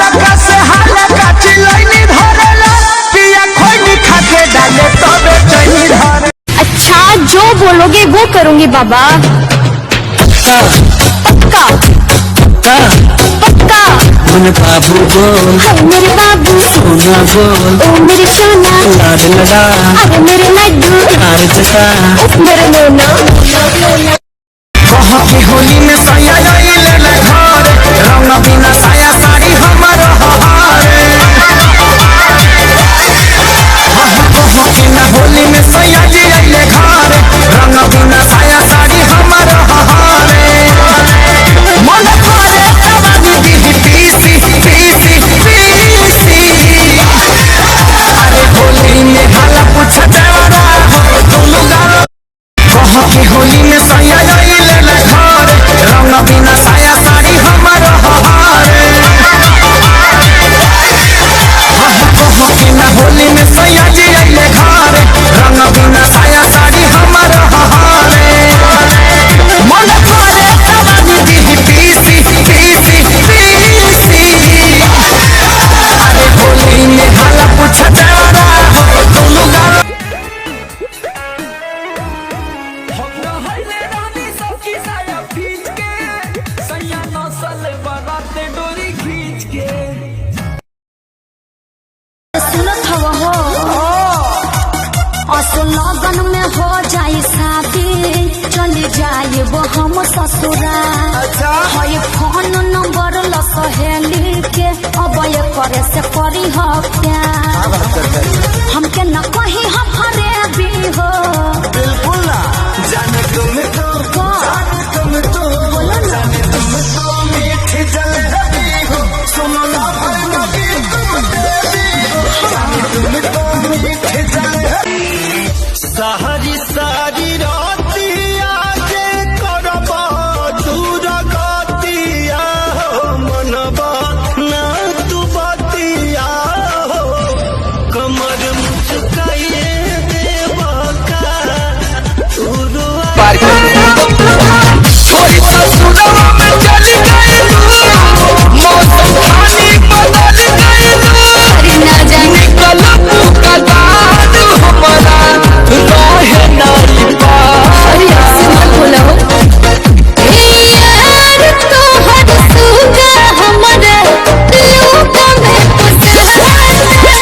हल्का से हल्का चिलैनी धरेला पिया खोइनी खाके डाले तबे चैनी धरे। अच्छा जो बोलोगे वो करूँगी बाबा। पक्का पक्का मन बाबू बोल मेरे बाबू सोना बोल ओ मेरे सोना लाड लगा अरे मेरे लड्डू हार जगा मेरे नोना। कह के होली में सैया आइले ले घर रंग बिना साया साड़ी हमर हारे। कह के ना होली में सैया आइले घर रंग बिना साया साड़ी हमर हारे। मन करे तबानी दी पीसी पीसी पीसी अरे होली में हाला पूछ देवरा हो तुम गाना। कह के होली में सैया आइले ले घर रंग बिना साया साड़ी हमर हारे। कह के ना होली में सैया आइले घर रंग बिना साया साड़ी हमर हारे। मन करे तबानी दी पीसी पीसी पीसी अरे होली में हाला पूछ देवरा हो तुम गाना। सुनत हवा हो असो लगन में हो जाए शादी चली जाए वो हम ससुरा। है फोन नंबर ल सहेली के अब ये करे से करी हो प्यार हमके न कही हम फरे भी हो। बिल्कुल ना जाने तुम तो बोलो ना जाने तुम तो मीठी जलेबी हो सुनो ना भरना भी तुम देवी हो जाने तुम तो मीठी जलेबी।